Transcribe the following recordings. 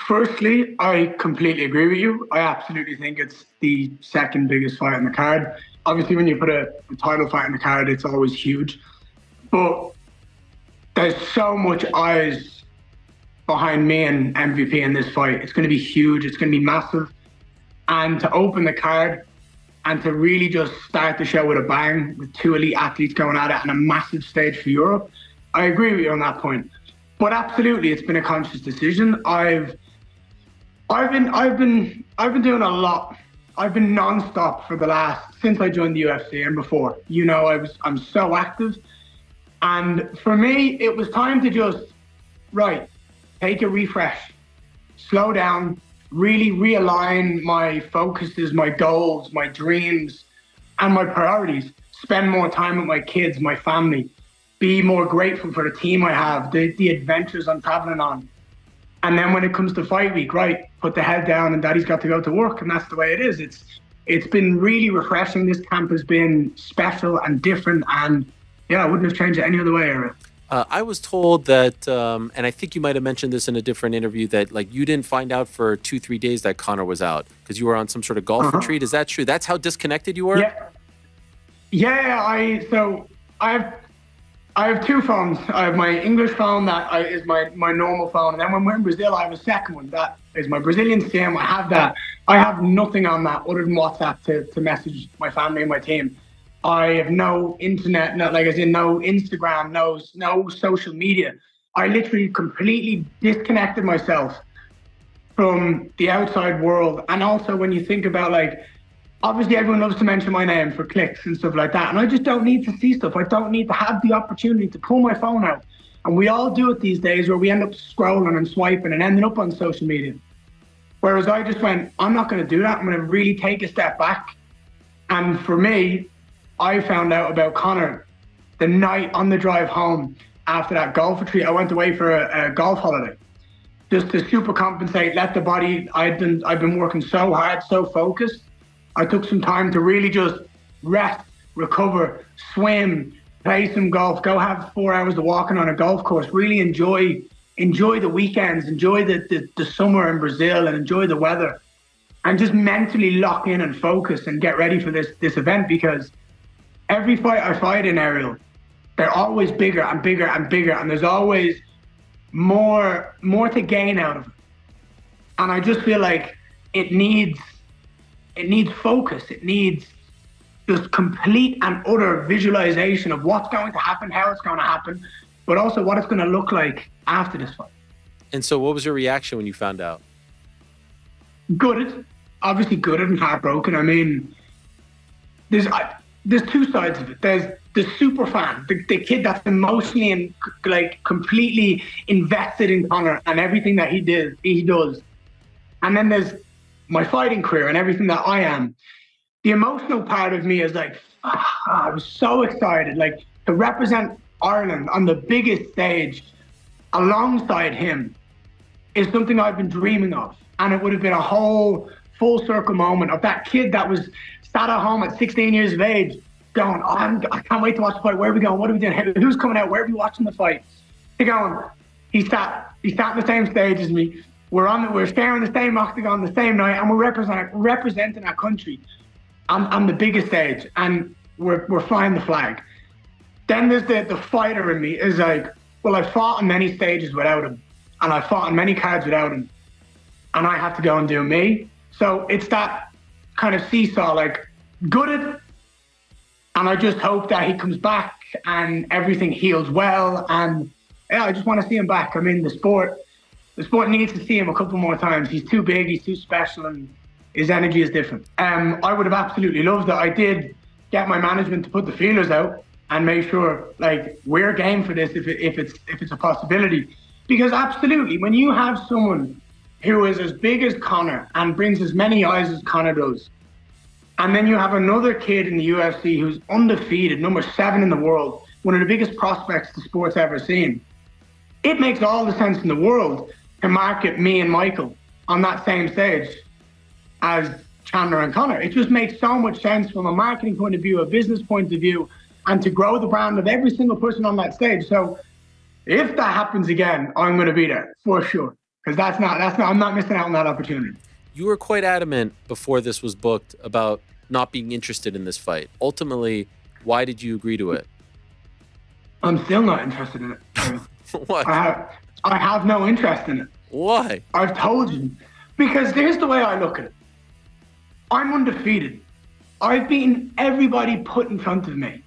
Firstly, I completely agree with you. I absolutely think it's the second biggest fight on the card. Obviously, when you put a title fight on the card, it's always huge. But there's so much eyes behind me and MVP in this fight. It's going to be huge. It's going to be massive. And to open the card and to really just start the show with a bang, with two elite athletes going at it and a massive stage for Europe, I agree with you on that point. But absolutely, it's been a conscious decision. I've been doing a lot. I've been non-stop for the last, since I joined the UFC and before. You know, I'm so active. And for me, it was time to just, take a refresh, slow down, really realign my focuses, my goals, my dreams, and my priorities. Spend more time with my kids, my family, be more grateful for the team I have, the adventures I'm traveling on. And then when it comes to fight week, put the head down and daddy's got to go to work, and that's the way it is. It's been really refreshing. This camp has been special and different, and I wouldn't have changed it any other way, Eric. I was told that, and I think you might have mentioned this in a different interview, that like you didn't find out for 2-3 days that Conor was out because you were on some sort of golf retreat. Is that true? That's how disconnected you were? Yeah. I have two phones. I have my English phone that is my normal phone, and then when we're in Brazil, I have a second one that is my Brazilian SIM. I have that. I have nothing on that other than WhatsApp to message my family and my team. I have no internet, no Instagram, no social media. I literally completely disconnected myself from the outside world. And also when you think about obviously everyone loves to mention my name for clicks and stuff like that. And I just don't need to see stuff. I don't need to have the opportunity to pull my phone out. And we all do it these days where we end up scrolling and swiping and ending up on social media. Whereas I just went, I'm not going to do that. I'm going to really take a step back. And for me, I found out about Conor the night on the drive home after that golf retreat. I went away for a golf holiday just to super compensate, let the body, I've been working so hard, so focused. I took some time to really just rest, recover, swim, play some golf, go have 4 hours of walking on a golf course, really enjoy the weekends, enjoy the summer in Brazil and enjoy the weather, and just mentally lock in and focus and get ready for this event, because every fight I fight in, Ariel, they're always bigger and bigger and bigger, and there's always more to gain out of it. And I just feel like it needs focus. It needs just complete and utter visualization of what's going to happen, how it's going to happen, but also what it's going to look like after this fight. And so what was your reaction when you found out? Gutted, obviously gutted and heartbroken. I mean, there's two sides of it. There's the super fan, the kid that's emotionally and completely invested in Conor and everything that he does. And then there's my fighting career and everything that I am. The emotional part of me is I was so excited, to represent Ireland on the biggest stage alongside him is something I've been dreaming of. And it would have been a whole full circle moment of that kid that was sat at home at 16 years of age going, I can't wait to watch the fight. Where are we going? What are we doing? Who's coming out? Where are we watching the fight? They're going, he sat on the same stage as me. We're staring the same octagon the same night, and we're representing our country on the biggest stage, and we're flying the flag. Then there's the fighter in me is well, I fought on many stages without him, and I fought on many cards without him, and I have to go and do me. So it's that kind of seesaw, gutted, and I just hope that he comes back and everything heals well. And I just want to see him back. I mean, the sport needs to see him a couple more times. He's too big, he's too special, and his energy is different. I would have absolutely loved it. I did get my management to put the feelers out and make sure we're game for this if it's a possibility. Because absolutely, when you have someone who is as big as Conor and brings as many eyes as Conor does, and then you have another kid in the UFC who's undefeated, number 7 in the world, one of the biggest prospects the sport's ever seen, it makes all the sense in the world to market me and Michael on that same stage as Chandler and Conor. It just makes so much sense from a marketing point of view, a business point of view, and to grow the brand of every single person on that stage. So if that happens again, I'm going to be there for sure. because I'm not missing out on that opportunity. You were quite adamant before this was booked about not being interested in this fight. Ultimately, why did you agree to it? I'm still not interested in it. What? I have no interest in it. Why? I've told you. Because here's the way I look at it. I'm undefeated. I've beaten everybody put in front of me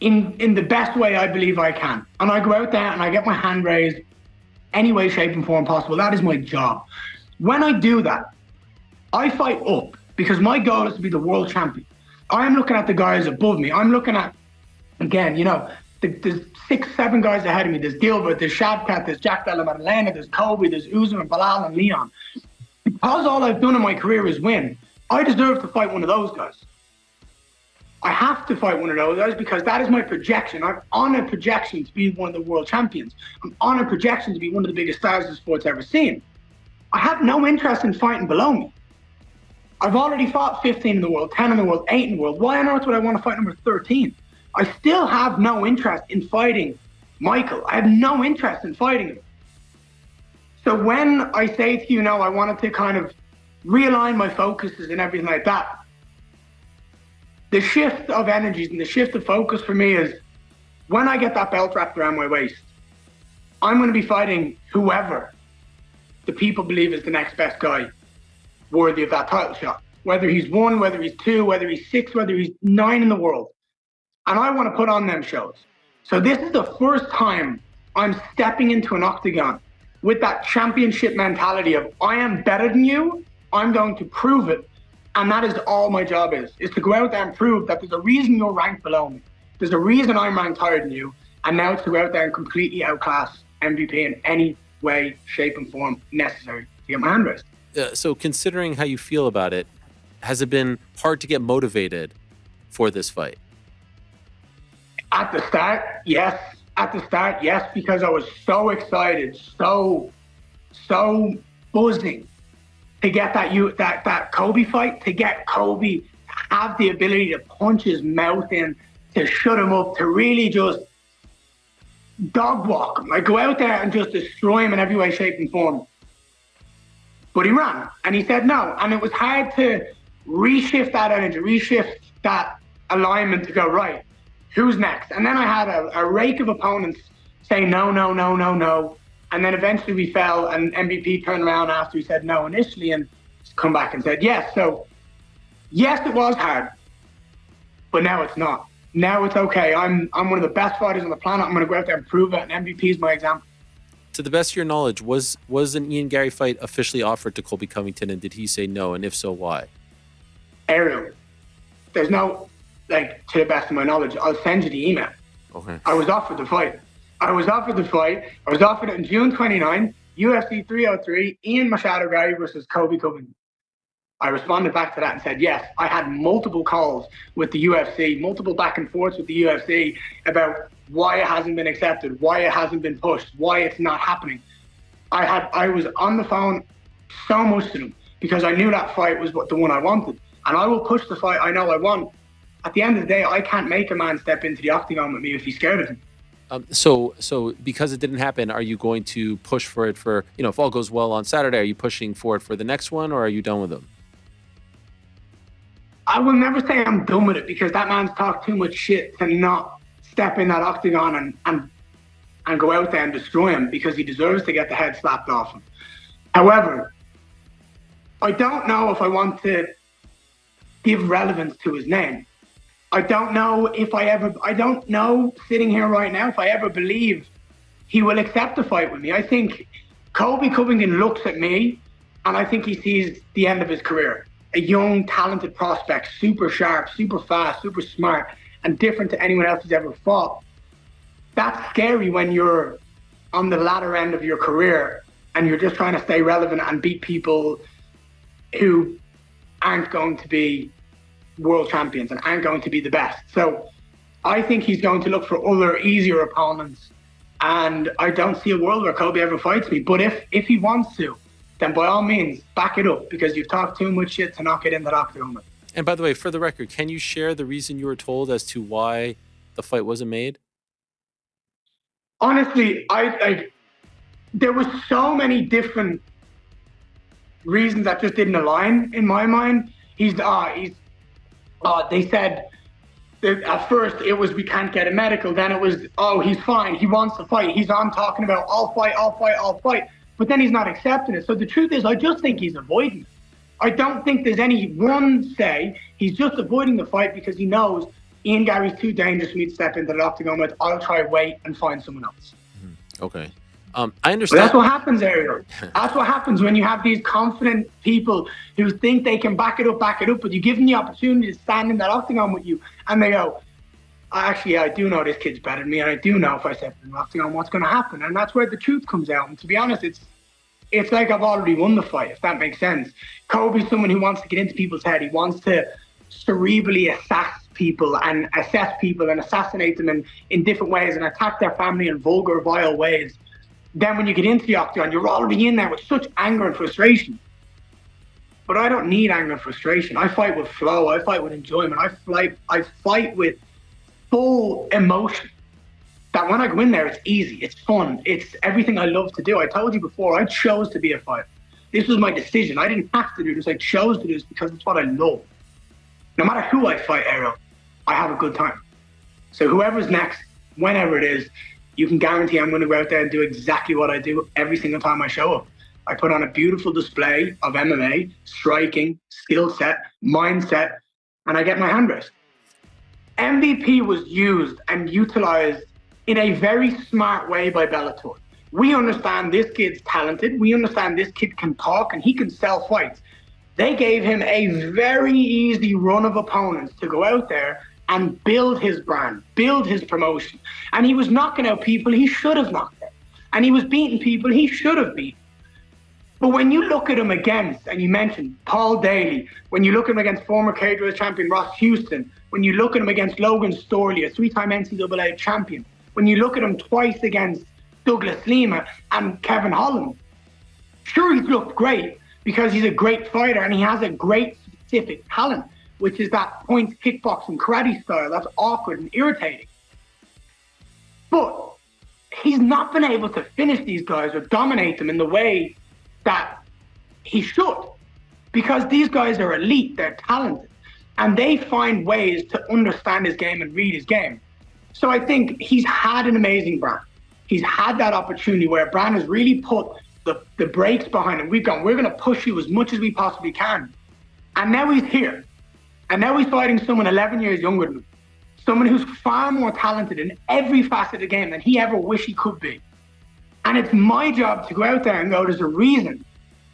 in the best way I believe I can. And I go out there and I get my hand raised any way, shape, and form possible. That is my job. When I do that, I fight up because my goal is to be the world champion. I am looking at the guys above me. I'm looking at, again, there's 6, 7 guys ahead of me. There's Gilbert, there's Shavkat, there's Jack Della Maddalena, there's Colby, there's Usman, Bilal, and Leon. Because all I've done in my career is win, I deserve to fight one of those guys. I have to fight one of those guys because that is my projection. I'm on a projection to be one of the world champions. I'm on a projection to be one of the biggest stars the sport's ever seen. I have no interest in fighting below me. I've already fought 15 in the world, 10 in the world, 8 in the world. Why on earth would I want to fight number 13? I still have no interest in fighting Michael. I have no interest in fighting him. So when I say to you, I wanted to kind of realign my focuses and everything like that, the shift of energies and the shift of focus for me is when I get that belt wrapped around my waist, I'm going to be fighting whoever the people believe is the next best guy worthy of that title shot. Whether he's 1, whether he's 2, whether he's 6, whether he's 9 in the world. And I want to put on them shows. So this is the first time I'm stepping into an octagon with that championship mentality of I am better than you, I'm going to prove it. And that is all my job is to go out there and prove that there's a reason you're ranked below me. There's a reason I'm ranked higher than you. And now it's to go out there and completely outclass MVP in any way, shape, and form necessary to get my hand raised. So considering how you feel about it, has it been hard to get motivated for this fight? At the start, yes. Because I was so excited, so buzzing to get that Colby fight, to get Colby to have the ability to punch his mouth in, to shut him up, to really just dog walk him. Like go out there and just destroy him in every way, shape, and form. But he ran and he said no. And it was hard to reshift that energy, reshift that alignment to go, right, who's next? And then I had a rake of opponents say no. And then eventually we fell and MVP turned around after he said no initially and come back and said yes. So yes, it was hard, but now it's not. Now it's okay. I'm one of the best fighters on the planet. I'm going to go out there and prove it. And MVP is my example. To the best of your knowledge, was an Ian Garry fight officially offered to Colby Covington, and did he say no? And if so, why? Ariel, there's no, to the best of my knowledge, I'll send you the email. Okay. I was offered the fight. I was offered it on June 29, UFC 303, Ian Machado Garry versus Colby Covington. I responded back to that and said, yes. I had multiple calls with the UFC, multiple back and forths with the UFC about why it hasn't been accepted, why it hasn't been pushed, why it's not happening. I was on the phone so much to them because I knew that fight was the one I wanted. And I will push the fight I know I want. At the end of the day, I can't make a man step into the octagon with me if he's scared of him. So because it didn't happen, are you going to push for it for, if all goes well on Saturday, are you pushing for it for the next one, or are you done with him? I will never say I'm done with it because that man's talked too much shit to not step in that octagon and go out there and destroy him because he deserves to get the head slapped off him. However, I don't know if I want to give relevance to his name. I don't know sitting here right now if I ever believe he will accept a fight with me. I think Colby Covington looks at me and I think he sees the end of his career. A young, talented prospect, super sharp, super fast, super smart, and different to anyone else he's ever fought. That's scary when you're on the latter end of your career and you're just trying to stay relevant and beat people who aren't going to be world champions and aren't going to be the best. So I think he's going to look for other easier opponents, and I don't see a world where Colby ever fights me. But if he wants to, then by all means, back it up because you've talked too much shit to not get in that octagon. And by the way, for the record, can you share the reason you were told as to why the fight wasn't made? Honestly, there was so many different reasons that just didn't align in my mind. They said that at first it was, we can't get a medical. Then it was, oh, he's fine. He wants to fight. He's on talking about, I'll fight. But then he's not accepting it. So the truth is, I just think he's avoiding it. I don't think there's any one say. He's just avoiding the fight because he knows Ian Garry's too dangerous for me to step into the octagon with. I'll try wait and find someone else. Okay. I understand. But that's what happens, Ariel. That's what happens when you have these confident people who think they can back it up, but you give them the opportunity to stand in that octagon with you, and they go, actually, I do know this kid's better than me, and I do know if I step in the octagon what's going to happen. And that's where the truth comes out. And to be honest, it's like I've already won the fight, if that makes sense. Colby's someone who wants to get into people's head. He wants to cerebrally assess people and assassinate them in different ways and attack their family in vulgar, vile ways. Then when you get into the octagon, you're already in there with such anger and frustration. But I don't need anger and frustration. I fight with flow. I fight with enjoyment. I fight with full emotion. That when I go in there, it's easy. It's fun. It's everything I love to do. I told you before, I chose to be a fighter. This was my decision. I didn't have to do this. I chose to do this because it's what I love. No matter who I fight, Ariel, I have a good time. So whoever's next, whenever it is, you can guarantee I'm going to go out there and do exactly what I do every single time I show up. I put on a beautiful display of MMA, striking, skill set, mindset, and I get my hand raised. MVP was used and utilized in a very smart way by Bellator. We understand this kid's talented. We understand this kid can talk and he can sell fights. They gave him a very easy run of opponents to go out there and build his brand, build his promotion. And he was knocking out people he should have knocked out. And he was beating people he should have beaten. But when you look at him against, and you mentioned Paul Daly, when you look at him against former cage champion Ross Houston, when you look at him against Logan Storley, a three-time NCAA champion, when you look at him twice against Douglas Lima and Kevin Holland, sure, he's looked great because he's a great fighter and he has a great specific talent, which is that point kickboxing karate style that's awkward and irritating. But he's not been able to finish these guys or dominate them in the way that he should, because these guys are elite, they're talented, and they find ways to understand his game and read his game. So I think he's had an amazing brand. He's had that opportunity where Brand has really put the brakes behind him. We're going to push you as much as we possibly can. And now he's here. And now he's fighting someone 11 years younger than him. Someone who's far more talented in every facet of the game than he ever wished he could be. And it's my job to go out there and go, there's a reason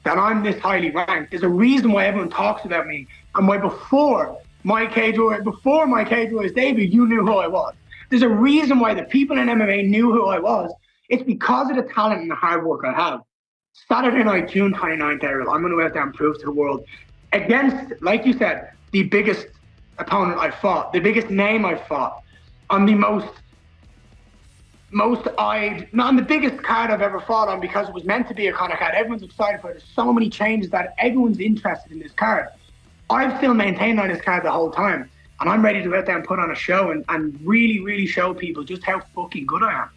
that I'm this highly ranked. There's a reason why everyone talks about me. And why before my Cage Warriors debut, you knew who I was. There's a reason why the people in MMA knew who I was. It's because of the talent and the hard work I have. Saturday night, June 29th, Ariel, I'm going to go out there and prove to the world against, like you said, the biggest opponent I've fought, the biggest name I've fought, on the most eyed, not on the biggest card I've ever fought on, because it was meant to be a Conor card. Everyone's excited for it. There's so many changes that everyone's interested in this card. I've still maintained on this card the whole time. And I'm ready to go out there and put on a show and really, really show people just how fucking good I am.